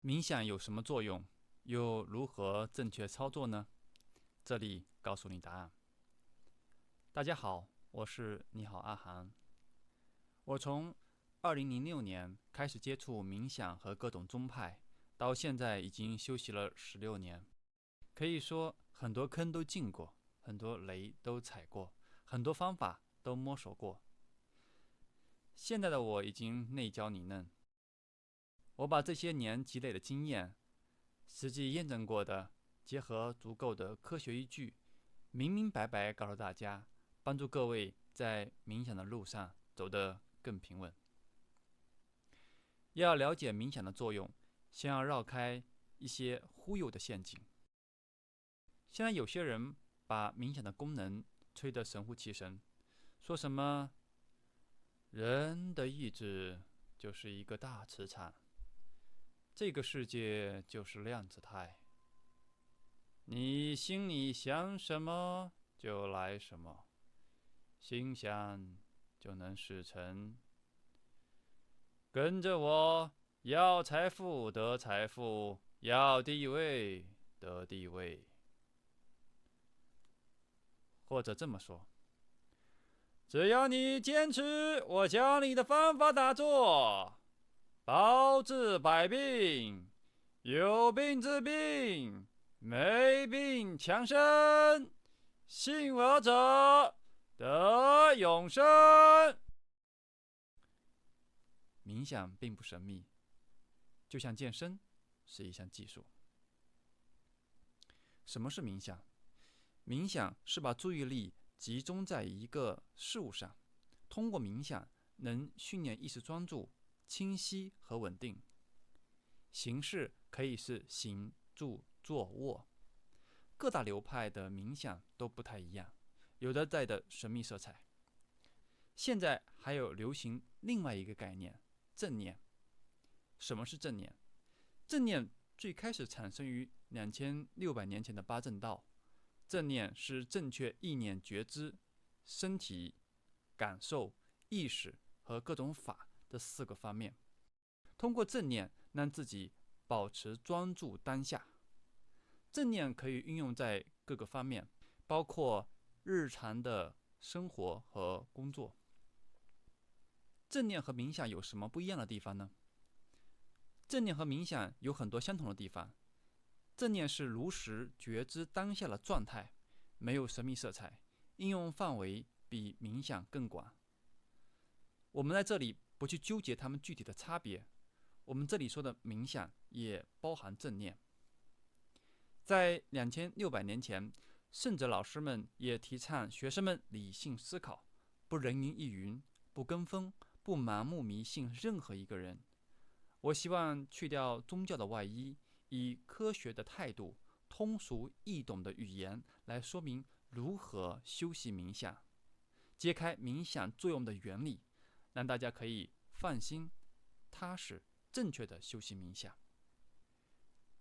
冥想有什么作用？又如何正确操作呢？这里告诉你答案。大家好，我是你好阿涵。我从2006年开始接触冥想和各种宗派，到现在已经修习了16年，可以说很多坑都进过，很多雷都踩过，很多方法都摸索过。现在的我已经内焦里嫩，我把这些年积累的经验，实际验证过的，结合足够的科学依据，明明白白告诉大家，帮助各位在冥想的路上走得更平稳。要了解冥想的作用，先要绕开一些忽悠的陷阱。现在有些人把冥想的功能吹得神乎其神，说什么人的意志就是一个大磁场，这个世界就是量子态，你心里想什么就来什么，心想就能事成。跟着我，要财富得财富，要地位得地位。或者这么说，只要你坚持我教你的方法打坐，包治百病，有病治病，没病强身，信我者得永生。冥想并不神秘，就像健身是一项技术。什么是冥想？冥想是把注意力集中在一个事物上，通过冥想能训练意识专注、清晰和稳定。形式可以是行、住、坐、卧。各大流派的冥想都不太一样，有的带的神秘色彩。现在还有流行另外一个概念，正念。什么是正念？正念最开始产生于2600年前的八正道。正念是正确意念觉知身体、感受、意识和各种法的4个方面。通过正念让自己保持专注当下。正念可以运用在各个方面，包括日常的生活和工作。正念和冥想有什么不一样的地方呢？正念和冥想有很多相同的地方。正念是如实觉知当下的状态，没有神秘色彩，应用范围比冥想更广。我们在这里不去纠结它们具体的差别，我们这里说的冥想也包含正念。在2600年前，圣哲老师们也提倡学生们理性思考，不人云亦云，不跟风，不盲目迷信任何一个人。我希望去掉宗教的外衣，以科学的态度、通俗易懂的语言来说明如何修习冥想，揭开冥想作用的原理，让大家可以放心、踏实、正确的修习冥想。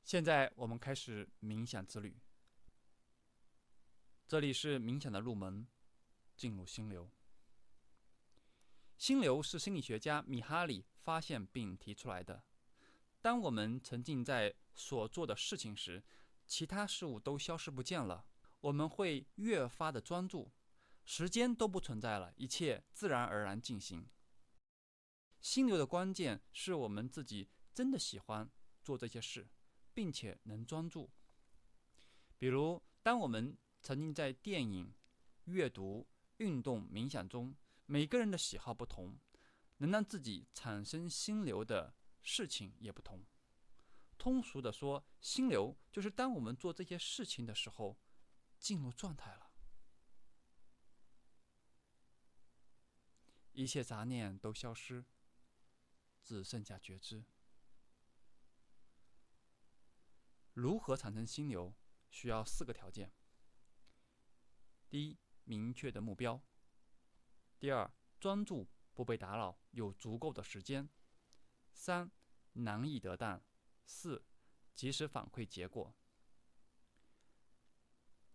现在我们开始冥想之旅。这里是冥想的入门，进入心流。心流是心理学家米哈里发现并提出来的。当我们沉浸在所做的事情时，其他事物都消失不见了，我们会越发的专注，时间都不存在了，一切自然而然进行。心流的关键是我们自己真的喜欢做这些事，并且能专注。比如，当我们沉浸在电影、阅读、运动、冥想中，每个人的喜好不同，能让自己产生心流的事情也不同。通俗的说，心流就是当我们做这些事情的时候，进入状态了，一切杂念都消失，只剩下觉知。如何产生心流？需要4个条件。第一，明确的目标。第二，专注，不被打扰，有足够的时间。3，难易得当。4，及时反馈结果。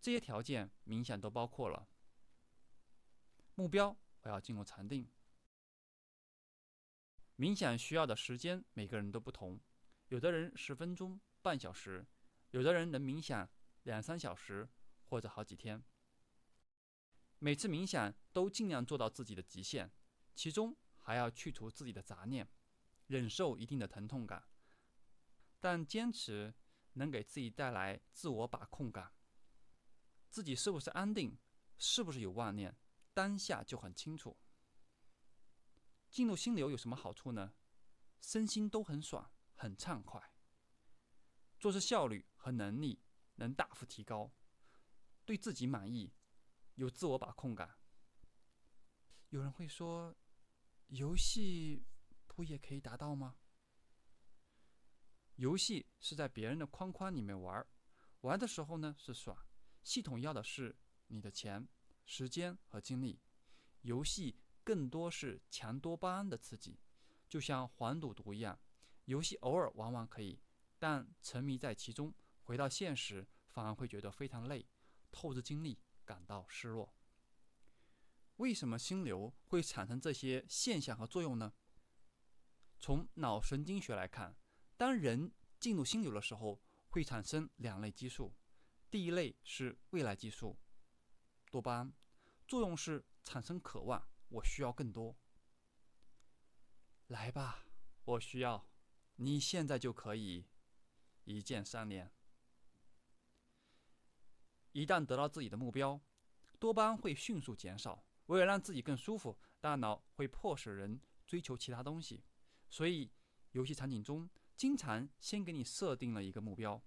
这些条件冥想都包括了。目标，我要进入禅定。冥想需要的时间每个人都不同，有的人10分钟、半小时，有的人能冥想2、3小时或者好几天。每次冥想都尽量做到自己的极限，其中还要去除自己的杂念，忍受一定的疼痛感，但坚持能给自己带来自我把控感。自己是不是安定，是不是有妄念，当下就很清楚。进入心流有什么好处呢？身心都很爽，很畅快，做事效率和能力能大幅提高，对自己满意，有自我把控感。有人会说，游戏不也可以达到吗？游戏是在别人的框框里面玩，玩的时候呢是爽，系统要的是你的钱、时间和精力。游戏更多是强多巴胺的刺激，就像黄赌毒一样，游戏偶尔往往可以，但沉迷在其中，回到现实反而会觉得非常累，透支精力，感到失落。为什么心流会产生这些现象和作用呢？从脑神经学来看，当人进入心流的时候，会产生2类激素。第一类是未来激素，多巴胺，作用是产生渴望，我需要更多。来吧，我需要，你现在就可以，一键3连。一旦得到自己的目标，多巴胺会迅速减少。为了让自己更舒服，大脑会迫使人追求其他东西。所以，游戏场景中经常先给你设定了一个目标，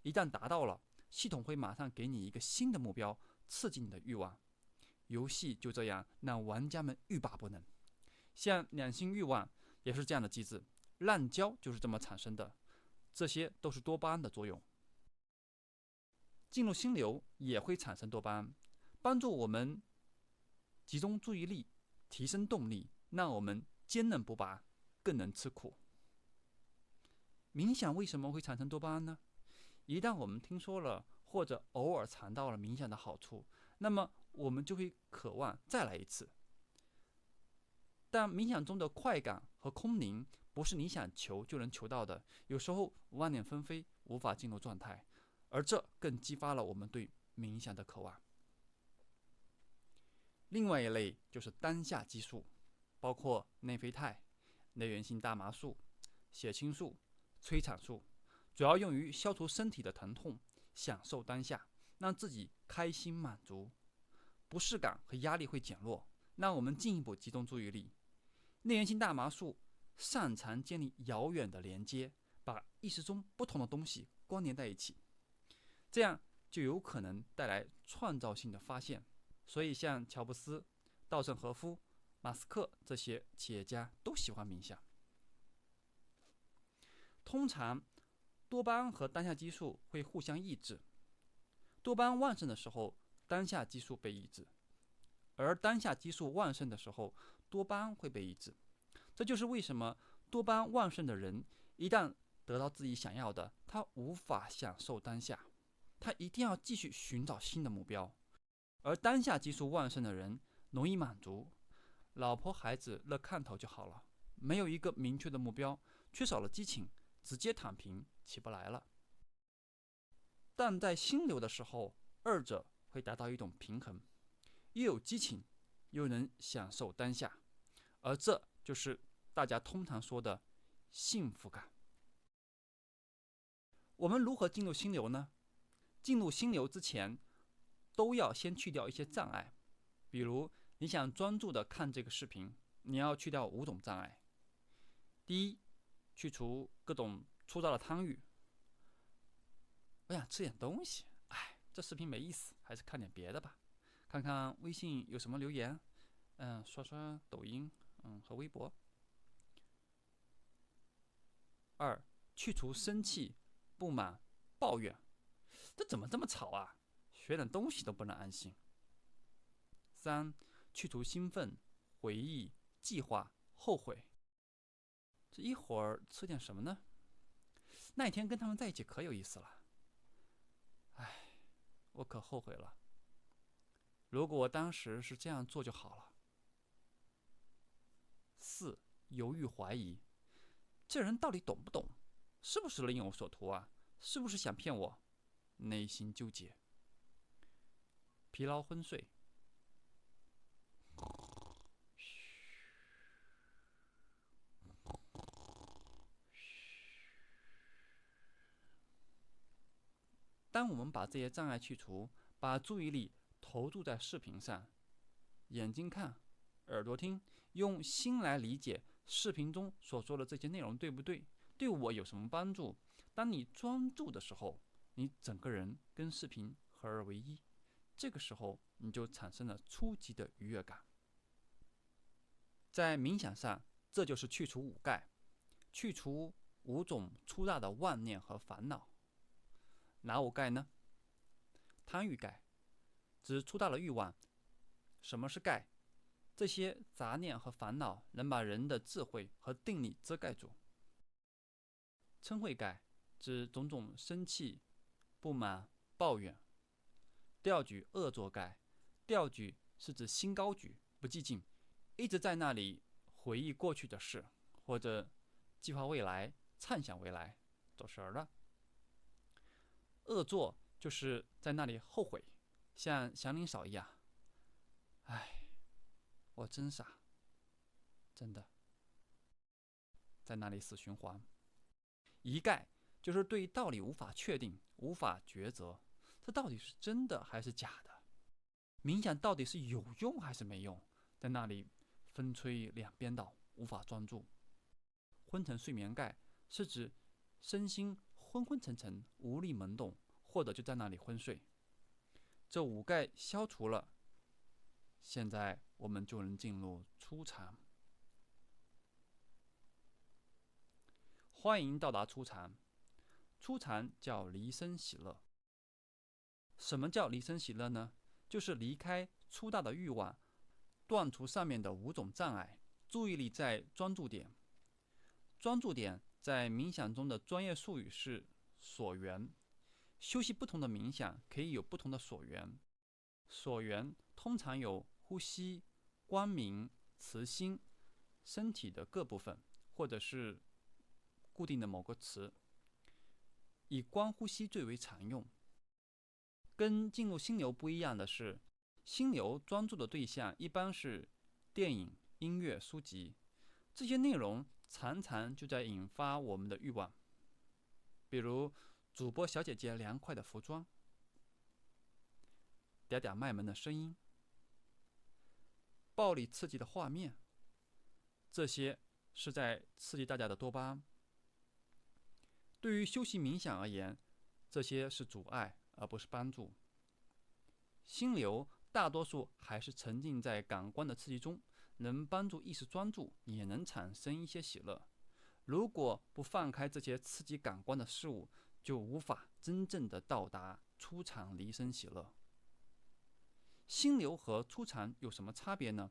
一旦达到了，系统会马上给你一个新的目标，刺激你的欲望。游戏就这样让玩家们欲罢不能。像两性欲望也是这样的机制，滥交就是这么产生的。这些都是多巴胺的作用。进入心流也会产生多巴胺，帮助我们集中注意力，提升动力，让我们坚韧不拔，更能吃苦。冥想为什么会产生多巴胺呢？一旦我们听说了或者偶尔尝到了冥想的好处，那么我们就会渴望再来一次。但冥想中的快感和空灵不是你想求就能求到的，有时候妄念纷飞，无法进入状态，而这更激发了我们对冥想的渴望。另外一类就是当下激素，包括内啡肽、内源性大麻素、血清素、催产素，主要用于消除身体的疼痛，享受当下，让自己开心满足。不适感和压力会减弱，让我们进一步集中注意力。内源性大麻素擅长建立遥远的连接，把意识中不同的东西关联在一起，这样就有可能带来创造性的发现。所以像乔布斯、稻盛和夫、马斯克这些企业家都喜欢冥想。通常多巴胺和当下激素会互相抑制，多巴胺旺盛的时候，当下激素被抑制，而当下激素旺盛的时候，多巴胺会被抑制。这就是为什么多巴胺旺盛的人一旦得到自己想要的，他无法享受当下，他一定要继续寻找新的目标。而当下激素旺盛的人容易满足，老婆孩子热炕头就好了，没有一个明确的目标，缺少了激情，直接躺平，起不来了。但在心流的时候，二者会达到一种平衡，又有激情，又能享受当下，而这就是大家通常说的幸福感。我们如何进入心流呢？进入心流之前，都要先去掉一些障碍。比如你想专注的看这个视频，你要去掉5种障碍。第一，去除各种粗糙的汤浴。我想吃点东西，这视频没意思，还是看点别的吧。看看微信有什么留言，刷刷抖音，和微博。2，去除生气、不满、抱怨，这怎么这么吵啊？学点东西都不能安心。3，去除兴奋、回忆、计划、后悔。这一会儿吃点什么呢？那一天跟他们在一起可有意思了。我可后悔了。如果我当时是这样做就好了。4，犹豫怀疑，这人到底懂不懂？是不是另有所图啊？是不是想骗我？内心纠结，疲劳昏睡。当我们把这些障碍去除，把注意力投注在视频上，眼睛看，耳朵听，用心来理解视频中所说的这些内容对不对，对我有什么帮助。当你专注的时候，你整个人跟视频合而为一，这个时候你就产生了初级的愉悦感。在冥想上，这就是去除五盖，去除5种粗大的妄念和烦恼。哪5盖呢？贪欲盖，指粗大的欲望。什么是盖？这些杂念和烦恼能把人的智慧和定力遮盖住。嗔恚盖，指种种生气、不满、抱怨。调举恶作盖，调举是指心高举，不寂静，一直在那里回忆过去的事，或者计划未来、畅想未来，走神了。恶作就是在那里后悔，像祥林嫂一样，唉，我真傻，真的，在那里死循环。一概就是对道理无法确定，无法抉择，这到底是真的还是假的？冥想到底是有用还是没用？在那里风吹两边倒，无法专注。昏沉睡眠盖是指身心昏昏沉沉，无力萌动，或者就在那里昏睡。这5盖消除了，现在我们就能进入初禅。欢迎到达初禅。初禅叫离生喜乐。什么叫离生喜乐呢？就是离开粗大的欲望，断除上面的5种障碍，注意力在专注点。专注点在冥想中的专业术语是所缘。修习不同的冥想可以有不同的所缘。所缘通常有呼吸、光明、慈心、身体的各部分，或者是固定的某个词。以观呼吸最为常用。跟进入心流不一样的是，心流专注的对象一般是电影、音乐、书籍，这些内容常常就在引发我们的欲望，比如主播小姐姐凉快的服装，嗲嗲卖萌的声音，暴力刺激的画面，这些是在刺激大家的多巴胺。对于修习冥想而言，这些是阻碍而不是帮助。心流大多数还是沉浸在感官的刺激中，能帮助意识专注，也能产生一些喜乐。如果不放开这些刺激感官的事物，就无法真正的到达初禅离生喜乐。心流和初禅有什么差别呢？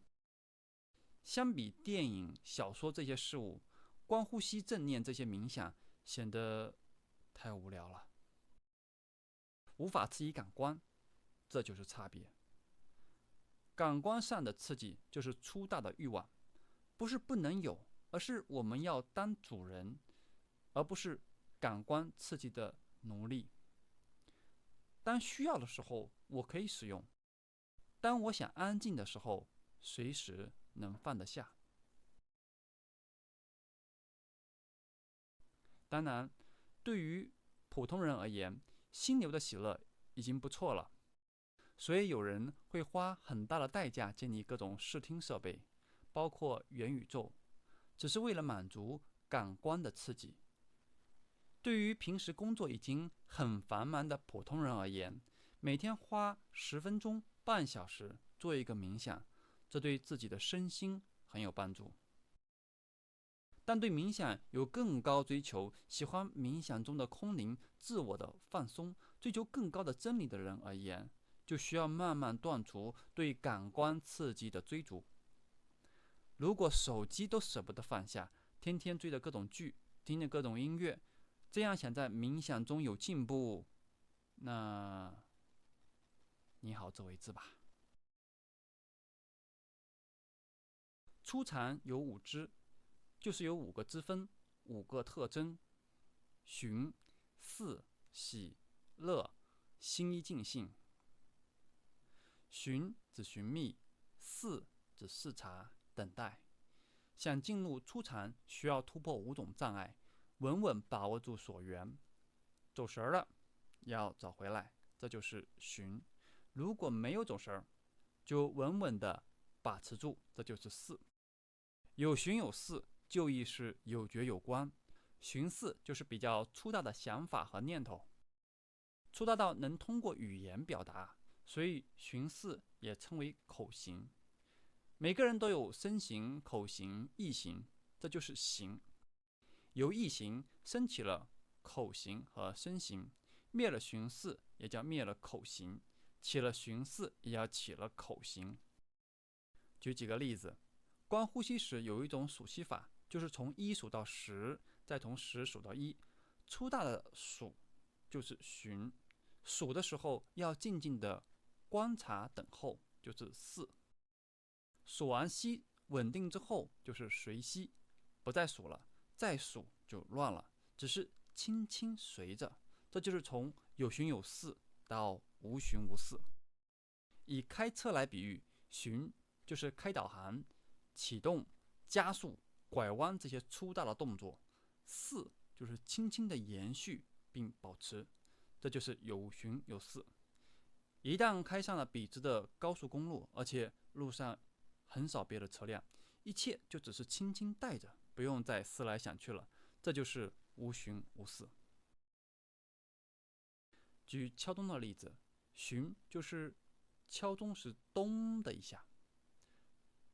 相比电影、小说这些事物，观呼吸、正念这些冥想显得太无聊了，无法刺激感官，这就是差别。感官上的刺激就是粗大的欲望，不是不能有，而是我们要当主人，而不是感官刺激的奴隶。当需要的时候，我可以使用；当我想安静的时候，随时能放得下。当然，对于普通人而言，心流的喜乐已经不错了。所以有人会花很大的代价建立各种视听设备，包括元宇宙，只是为了满足感官的刺激。对于平时工作已经很繁忙的普通人而言，每天花10分钟、半小时做一个冥想，这对自己的身心很有帮助。但对冥想有更高追求，喜欢冥想中的空灵、自我的放松，追求更高的真理的人而言，就需要慢慢断除对感官刺激的追逐。如果手机都舍不得放下，天天追着各种剧，听着各种音乐，这样想在冥想中有进步，那你好自为之吧。初禅有5支，就是有5个支分、5个特征：寻、思、喜、乐、心一尽兴。寻指寻觅，思指视察、等待。想进入初禅，需要突破5种障碍，稳稳把握住所缘。走神了，要找回来，这就是寻。如果没有走神，就稳稳的把持住，这就是思。有寻有思，就意是有觉有观。寻思就是比较粗大的想法和念头，粗大到能通过语言表达，所以寻思也称为口行。每个人都有身行、口行、意行，这就是行。由意行升起了口行和身行，灭了寻思也叫灭了口行，起了寻思也要起了口行。举几个例子，观呼吸时有一种数息法，就是从1数到10，再从10数到1。粗大的数就是寻，数的时候要静静的观察等候，就是思。数完息稳定之后就是随息，不再数了，再数就乱了，只是轻轻随着。这就是从有寻有思到无寻无思。以开车来比喻，寻就是开导航、启动、加速、拐弯这些粗大的动作，思就是轻轻的延续并保持，这就是有寻有思。一旦开上了笔直的高速公路，而且路上很少别的车辆，一切就只是轻轻带着，不用再思来想去了，这就是无寻无思。举敲钟的例子，寻就是敲钟时咚的一下，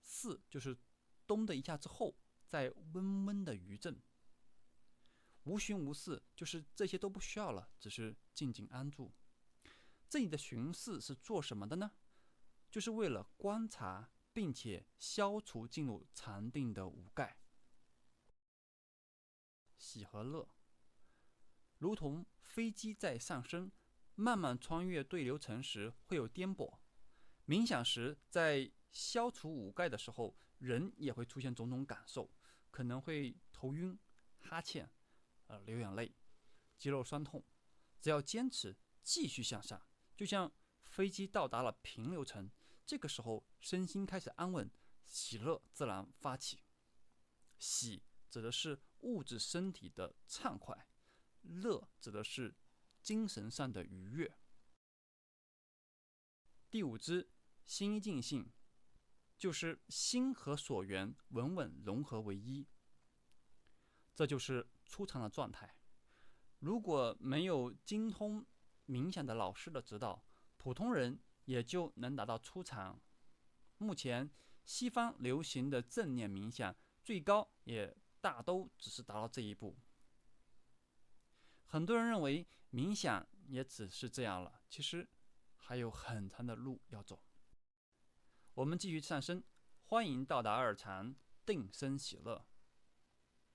思就是咚的一下之后再温温的余震。无寻无思就是这些都不需要了，只是静静安住。这里的寻思是做什么的呢？就是为了观察并且消除进入禅定的五盖。喜和乐，如同飞机在上升，慢慢穿越对流层时会有颠簸。冥想时，在消除五盖的时候，人也会出现种种感受，可能会头晕、哈欠、流眼泪、肌肉酸痛。只要坚持，继续向上，就像飞机到达了平流层，这个时候身心开始安稳，喜乐自然发起。喜指的是物质身体的畅快，乐指的是精神上的愉悦。第5支心一尽兴，就是心和所缘稳稳融合为一，这就是初禅的状态。如果没有精通冥想的老师的指导，普通人也就能达到初禅。目前西方流行的正念冥想，最高也大都只是达到这一步。很多人认为冥想也只是这样了，其实还有很长的路要走。我们继续上升，欢迎到达二禅，定生喜乐。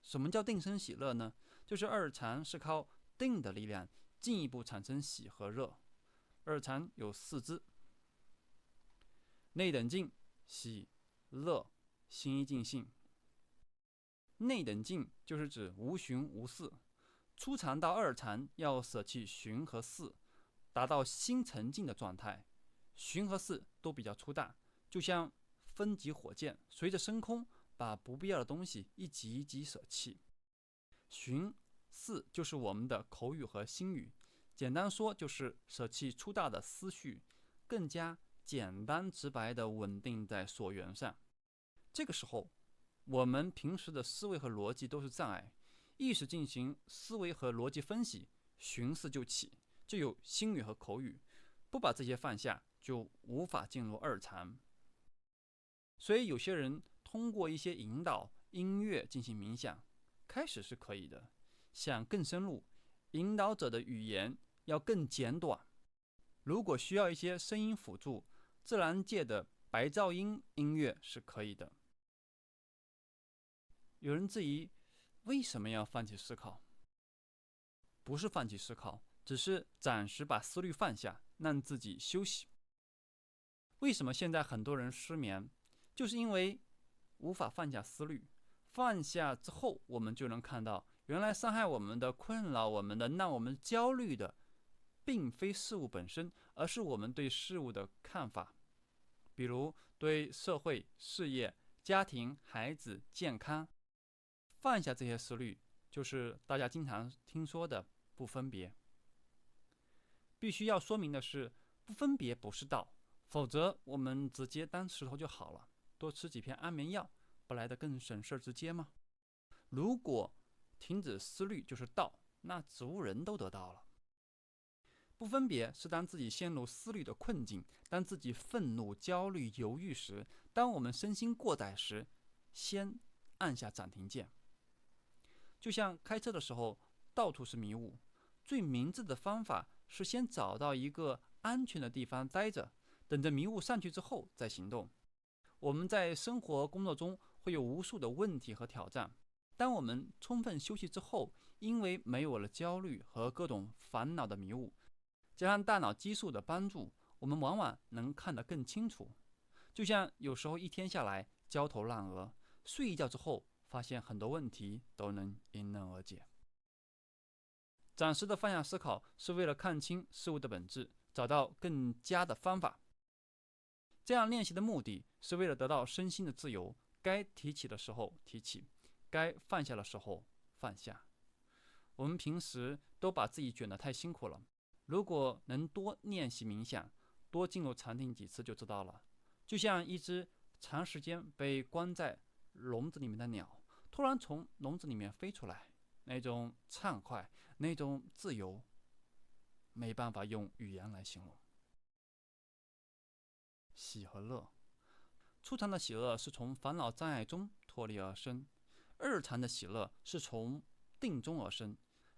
什么叫定生喜乐呢？就是二禅是靠定的力量进一步产生喜和热。二禅有4支：内等静、喜、乐、心一尽兴。内等静就是指无寻无思，初禅到二禅要舍弃寻和思，达到心沉静的状态。寻和思都比较粗大，就像分级火箭，随着升空，把不必要的东西一级一级舍弃。寻思就是我们的口语和心语，简单说就是舍弃粗大的思绪，更加简单直白的稳定在所缘上。这个时候，我们平时的思维和逻辑都是障碍，意识进行思维和逻辑分析，寻思就起，就有心语和口语。不把这些放下，就无法进入二禅。所以有些人通过一些引导音乐进行冥想，开始是可以的，想更深入，引导者的语言要更简短。如果需要一些声音辅助，自然界的白噪音音乐是可以的。有人质疑，为什么要放弃思考？不是放弃思考，只是暂时把思虑放下，让自己休息。为什么现在很多人失眠？就是因为无法放下思虑。放下之后，我们就能看到原来伤害我们的、困扰我们的、让我们焦虑的，并非事物本身，而是我们对事物的看法。比如对社会、事业、家庭、孩子、健康，放下这些思虑，就是大家经常听说的不分别。必须要说明的是，不分别不是道，否则我们直接当石头就好了，多吃几片安眠药，不来得更省事直接吗？如果停止思虑就是道，那植物人都得到了。不分别是当自己陷入思虑的困境，当自己愤怒、焦虑、犹豫时，当我们身心过载时，先按下暂停键。就像开车的时候，到处是迷雾，最明智的方法是先找到一个安全的地方待着，等着迷雾散去之后再行动。我们在生活工作中会有无数的问题和挑战，当我们充分休息之后，因为没有了焦虑和各种烦恼的迷雾，加上大脑激素的帮助，我们往往能看得更清楚。就像有时候一天下来焦头烂额，睡一觉之后发现很多问题都能迎刃而解。暂时的放下思考，是为了看清事物的本质，找到更佳的方法。这样练习的目的是为了得到身心的自由，该提起的时候提起，该放下的时候放下。我们平时都把自己卷得太辛苦了，如果能多练习冥想，多进入禅定几次就知道了。就像一只长时间被关在笼子里面的鸟，突然从笼子里面飞出来，那种畅快，那种自由，没办法用语言来形容。喜和乐，初禅的喜乐是从烦恼障碍中脱离而生，二禅的喜乐是从定中而生，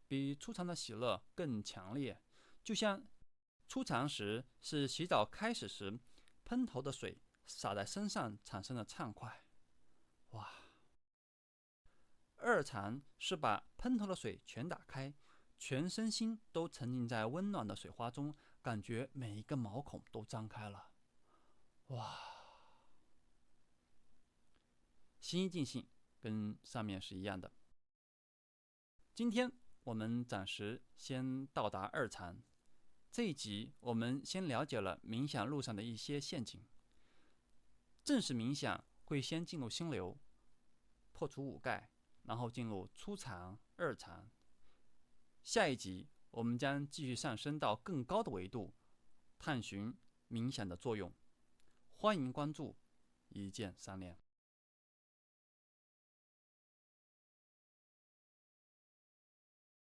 比初禅的喜乐更强烈。就像初禅时是洗澡开始时，喷头的水洒在身上产生的畅快，哇！二禅是把喷头的水全打开，全身心都沉浸在温暖的水花中，感觉每一个毛孔都张开了，哇！心一尽性，跟上面是一样的。今天我们暂时先到达二禅。这一集我们先了解了冥想路上的一些陷阱。正式冥想会先进入心流，破除五盖，然后进入初禅、二禅。下一集我们将继续上升到更高的维度，探寻冥想的作用。欢迎关注，一键3连。